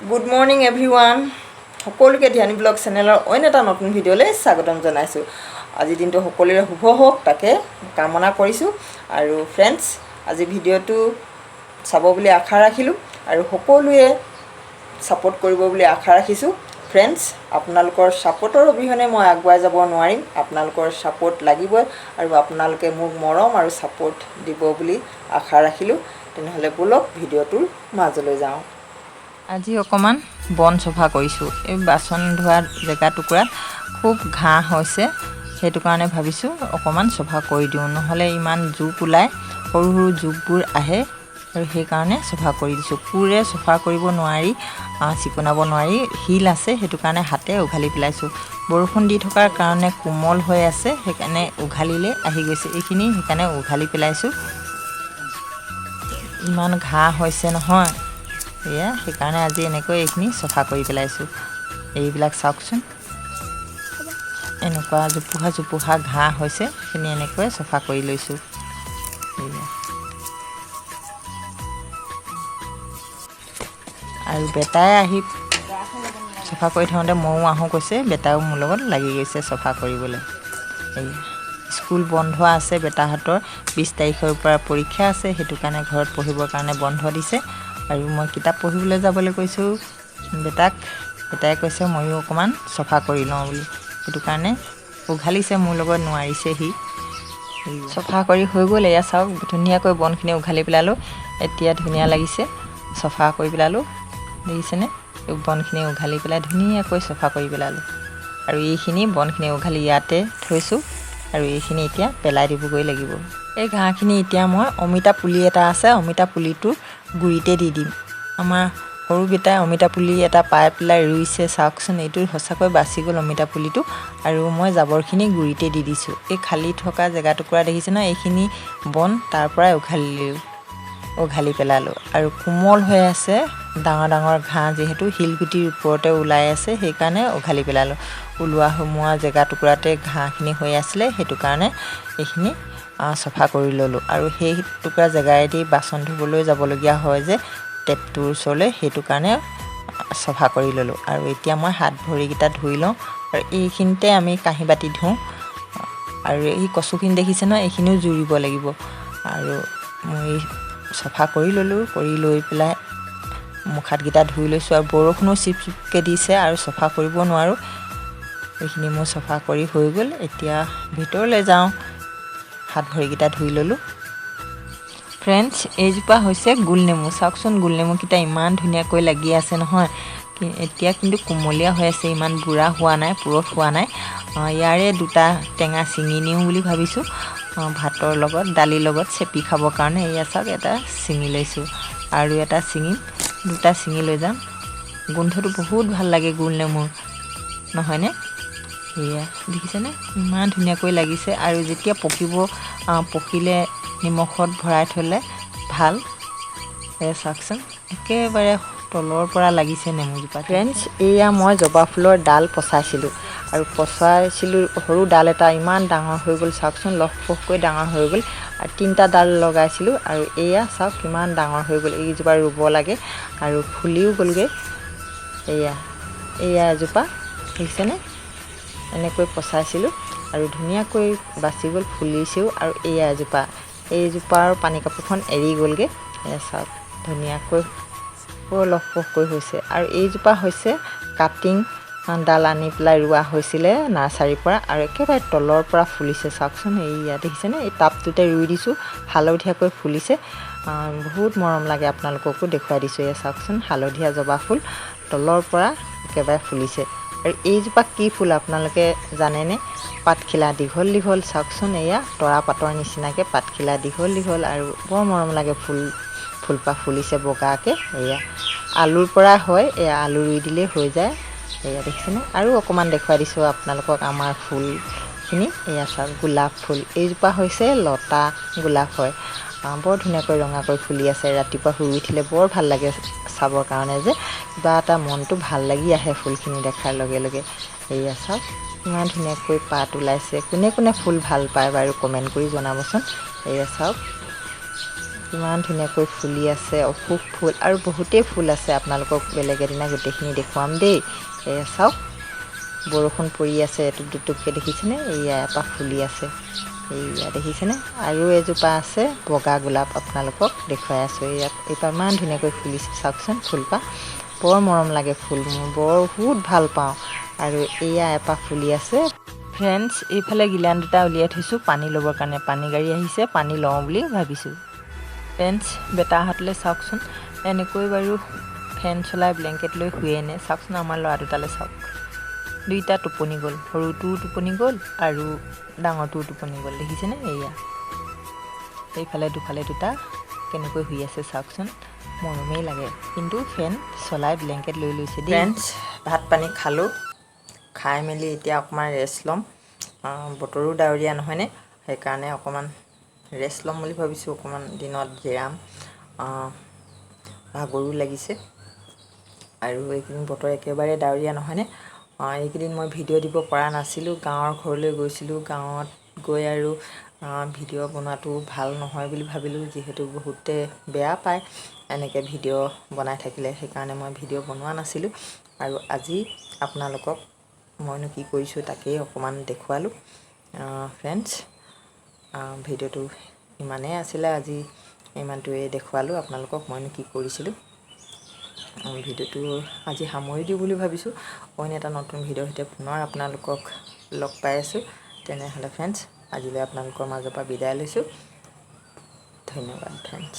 Good morning everyone. সকলোকে ধ্যানী blog চেনেলৰ অন্য এটা নতুন ভিডিঅ'লৈ স্বাগতম জনাইছোঁ। আজি দিনটো সকলোৰে শুভ হওক তাকে কামনা কৰিছোঁ। আৰু ফ্ৰেণ্ডছ, আজি ভিডিঅ'টো চাব বুলি আশা ৰাখিলোঁ আৰু সকলোৱে ছাপোৰ্ট কৰিব বুলি আশা ৰাখিছোঁ। ফ্ৰেণ্ডছ, আপোনালোকৰ ছাপোৰ্টৰ অবিহনে মই আগুৱাই যাব নোৱাৰিম। আপোনালোকৰ ছাপোৰ্ট লাগিবই আৰু আপোনালোকে মোক মৰম আৰু ছাপোৰ্ট দিব বুলি আশা ৰাখিলোঁ। তেনেহ'লে ব'লক ভিডিঅ'টোৰ মাজলৈ যাওঁ। আজি অকণমান বন চফা কৰিছোঁ। এই বাচন ধোৱা জেগা টুকুৰাত খুব ঘাঁহ হৈছে, সেইটো কাৰণে ভাবিছোঁ অকণমান চফা কৰি দিওঁ, নহ'লে ইমান জোক ওলায়, সৰু সৰু জোকবোৰ আহে আৰু সেইকাৰণে চফা কৰি দিছোঁ। কোৰে চফা কৰিব নোৱাৰি, চিকুণাব নোৱাৰি, শিল আছে, সেইটো কাৰণে হাতে উঘালি পেলাইছোঁ। বৰষুণ দি থকাৰ কাৰণে কোমল হৈ আছে, সেইকাৰণে উঘালিলে আহি গৈছে। এইখিনি সেইকাৰণে উঘালি পেলাইছোঁ। ইমান ঘাঁহ হৈছে নহয়, এয়া সেইকাৰণে আজি এনেকৈ এইখিনি চফা কৰি পেলাইছোঁ। এইবিলাক চাওকচোন, এনেকুৱা জোপোহা জোপোহা ঘাঁহ হৈছে, সেইখিনি এনেকৈ চফা কৰি লৈছোঁ। আৰু বেটাই আহি চফা কৰি থাকোঁতে ময়ো আহোঁ কৈছে, বেটাও মোৰ লগত লাগি গৈছে চফা কৰিবলৈ। এই স্কুল বন্ধ আছে বেটাহঁতৰ, 20 তাৰিখৰ পৰা পৰীক্ষা আছে, সেইটো কাৰণে ঘৰত পঢ়িবৰ কাৰণে বন্ধ দিছে। আৰু মই কিতাপ পঢ়িবলৈ যাবলৈ কৈছোঁ বেটাক। বেটাই কৈছে ময়ো অকণমান চফা কৰি লওঁ বুলি, সেইটো কাৰণে উঘালিছে মোৰ লগত, নোৱাৰিছে সি। চফা কৰি হৈ গ'ল। এয়া চাওক, ধুনীয়াকৈ বনখিনি উঘালি পেলালোঁ। এতিয়া ধুনীয়া লাগিছে, চফা কৰি পেলালোঁ, দেখিছেনে? এই বনখিনি উঘালি পেলাই ধুনীয়াকৈ চফা কৰি পেলালোঁ। আৰু এইখিনি বনখিনি উঘালি ইয়াতে থৈছোঁ আৰু এইখিনি এতিয়া পেলাই দিবগৈ লাগিব। এই ঘাঁহখিনি এতিয়া মই অমিতা পুলি এটা আছে, অমিতা পুলিটোৰ গুৰিতে দি দিম। আমাৰ সৰু বেটাই অমিতা পুলি এটা পাই পেলাই ৰুইছে, চাওকচোন, এইটো সঁচাকৈ বাচি গ'ল অমিতা পুলিটো। আৰু মই জাবৰখিনি গুৰিতে দি দিছোঁ। এই খালী থকা জেগা টুকুৰা দেখিছে ন, এইখিনি বন তাৰ পৰাই উঘালি পেলালোঁ। আৰু কোমল হৈ আছে, ডাঙৰ ডাঙৰ ঘাঁহ যিহেতু শিলগুটিৰ ওপৰতে ওলাই আছে, সেইকাৰণে উঘালি পেলালোঁ। ওলোৱা সোমোৱা জেগা টুকুৰাতে ঘাঁহখিনি হৈ আছিলে, সেইটো কাৰণে এইখিনি চফা কৰি ল'লোঁ। আৰু সেই টুকুৰা জেগাৰেদি বাচন ধুবলৈ যাবলগীয়া হয় যে টেপটোৰ ওচৰলৈ, সেইটো কাৰণে চফা কৰি ল'লোঁ। আৰু এতিয়া মই হাত ভৰিকেইটা ধুই লওঁ। আৰু এইখিনিতে আমি কাঁহী বাতি ধুওঁ। আৰু এই কচুখিনি দেখিছে ন, এইখিনিও জুৰিব লাগিব। আৰু মই চফা কৰি ল'লোঁ, কৰি লৈ পেলাই মুখ হাতকেইটা ধুই লৈছোঁ। আৰু বৰষুণো চিপ চিপকৈ দিছে আৰু চফা কৰিব নোৱাৰোঁ। এইখিনি মোৰ চফা কৰি হৈ গ'ল। এতিয়া ভিতৰলৈ যাওঁ, হাত ভৰিকেইটা ধুই ল'লোঁ। ফ্ৰেণ্ডছ, এইজোপা হৈছে গোলনেমু। চাওকচোন, গোলনেমুকেইটা ইমান ধুনীয়াকৈ লাগি আছে নহয়। এতিয়া কিন্তু কুমলীয়া হৈ আছে, ইমান বুঢ়া হোৱা নাই, পুৰঠ হোৱা নাই। ইয়াৰে দুটা টেঙা ছিঙি নিওঁ বুলি ভাবিছোঁ, ভাতৰ লগত, দালিৰ লগত চেপি খাবৰ কাৰণে। এয়া চাওক, এটা ছিঙি লৈছোঁ আৰু এটা দুটা ছিঙি লৈ যাম। গোন্ধটো বহুত ভাল লাগে গোলনেমুৰ, নহয়নে? সেয়া দেখিছেনে, ইমান ধুনীয়াকৈ লাগিছে। আৰু যেতিয়া পকিলে নিমখত ভৰাই থ'লে ভাল। এয়া চাওকচোন, একেবাৰে তলৰ পৰা লাগিছে নেমুজোপা। ফ্ৰেণ্ডছ, এয়া মই জবা ফুলৰ ডাল পচাইছিলোঁ। আৰু পচাইছিলোঁ, সৰু ডাল এটা ইমান ডাঙৰ হৈ গ'ল, চাওকচোন, লহপহকৈ ডাঙৰ হৈ গ'ল। আৰু 3টা ডাল লগাইছিলোঁ, আৰু এয়া চাওক কিমান ডাঙৰ হৈ গ'ল। এইজোপা ৰুব লাগে আৰু ফুলিও গ'লগৈ। এয়া এজোপা দেখিছেনে, এনেকৈ পচাইছিলোঁ আৰু ধুনীয়াকৈ বাচি গ'ল, ফুলিছেও। আৰু এইজোপাৰ পানী কাপোৰখন এৰি গ'লগৈ। এয়া চাওক, ধুনীয়াকৈ লহপহকৈ হৈছে। আৰু এইজোপা হৈছে কাটিং ডাল আনি পেলাই ৰোৱা হৈছিলে নাৰ্চাৰীৰ পৰা, আৰু একেবাৰে তলৰ পৰা ফুলিছে। চাওকচোন, এইয়া দেখিছেনে, এই টাবটোতে ৰুই দিছোঁ, হালধীয়াকৈ ফুলিছে। বহুত মৰম লাগে, আপোনালোককো দেখুৱাই দিছোঁ। এয়া চাওকচোন, হালধীয়া জবা ফুল তলৰ পৰা একেবাৰে ফুলিছে। আৰু এইজোপা কি ফুল আপোনালোকে জানেনে? পাতখিলা, দীঘল দীঘল, চাওকচোন, এয়া তৰা পাতৰ নিচিনাকৈ পাতখিলা দীঘল দীঘল, আৰু বৰ মৰম লাগে। ফুলপাহ ফুলিছে বগাকৈ। এয়া আলুৰ পৰা হয়, এয়া আলু ৰুই দিলেই হৈ যায়। এয়া দেখিছেনে? আৰু অকণমান দেখুৱাই দিছোঁ আপোনালোকক আমাৰ ফুলখিনি। এয়া চাওক, গোলাপ ফুল। এইজোপা হৈছে লতা গোলাপ হয়, বৰ ধুনীয়াকৈ ৰঙাকৈ ফুলি আছে। ৰাতিপুৱা শুই উঠিলে বৰ ভাল লাগে চাবৰ কাৰণে, যে কিবা এটা মনটো ভাল লাগি আহে ফুলখিনি দেখাৰ লগে লগে। এয়া চাওক, ইমান ধুনীয়াকৈ পাত ওলাইছে। কোনে কোনে ফুল ভাল পায় বাৰু কমেণ্ট কৰি জনাবচোন। এয়া চাওক, ইমান ধুনীয়াকৈ ফুলি আছে অশোক ফুল আৰু বহুতেই ফুল আছে আপোনালোকক বেলেগ এদিনা গোটেইখিনি দেখুৱাম দেই এয়া চাওক বৰষুণ পৰি আছে এটুপ দুটুপকৈ দেখিছেনে এয়া এপাহ ফুলি আছে এয়া দেখিছেনে আৰু এজোপা আছে বগা গোলাপ আপোনালোকক দেখুৱাই আছোঁ ইয়াত এইপাহ ইমান ধুনীয়াকৈ ফুলিছে চাওকচোন ফুলপাহ বৰ মৰম লাগে ফুল মোৰ বহুত ভাল পাওঁ আৰু এয়া এপাহ ফুলি আছে ফ্ৰেণ্ডছ এইফালে গিলান দুটা উলিয়াই থৈছোঁ পানী ল'বৰ কাৰণে পানী গাড়ী আহিছে পানী লওঁ বুলি ভাবিছোঁ ফ্ৰেণ্ডছ বেটাহঁতলৈ চাওকচোন এনেকৈ বাৰু ফেন চলাই ব্লেংকেট লৈ শুৱে নে চাওকচোন আমাৰ ল'ৰা দুটালৈ চাওক দুইটা টোপনি গ'ল সৰুটোও টোপনি গ'ল আৰু ডাঙৰটোও টোপনি গ'ল দেখিছেনে এয়া এইফালে দুফালে দুটা কেনেকৈ শুই আছে চাওকচোন মৰমেই লাগে কিন্তু ফেন চলাই ব্লেংকেট লৈ লৈছে দেই ফ্ৰেণ্ডছ ভাত পানী খালোঁ খাই মেলি এতিয়া অকণমান ৰেষ্ট ল'ম বতৰো ডাৱৰীয়া নহয়নে সেইকাৰণে অকণমান ৰেষ্ট ল'ম বুলি ভাবিছোঁ অকণমান দিনত জিৰাম ভাগৰো লাগিছে আৰু এইকেইদিন বতৰ একেবাৰে ডাৱৰীয়া নহয়নে এইকেইদিন মই ভিডিঅ' দিব পৰা নাছিলোঁ গাঁৱৰ ঘৰলৈ গৈছিলোঁ গাঁৱত গৈ আৰু ভিডিঅ' বনোৱাটো ভাল নহয় বুলি ভাবিলোঁ যিহেতু বহুতে বেয়া পায় এনেকৈ ভিডিঅ' বনাই থাকিলে সেইকাৰণে মই ভিডিঅ' বনোৱা নাছিলোঁ আৰু আজি আপোনালোকক মইনো কি কৰিছোঁ তাকেই অকণমান দেখুৱালোঁ ফ্ৰেণ্ডছ ভিডিঅ'টো ইমানেই আছিলে আজি ইমানটোৱে দেখুৱালোঁ আপোনালোকক মইনো কি কৰিছিলোঁ ভিডিঅ'টো আজি সামৰি দিওঁ বুলি ভাবিছোঁ অইন এটা নতুন ভিডিঅ'ৰ সৈতে পুনৰ আপোনালোকক লগ পাই আছোঁ তেনেহ'লে ফ্ৰেণ্ডছ আজিলৈ আপোনালোকৰ মাজৰ পৰা বিদায় লৈছোঁ ধন্যবাদ ফ্ৰেণ্ডছ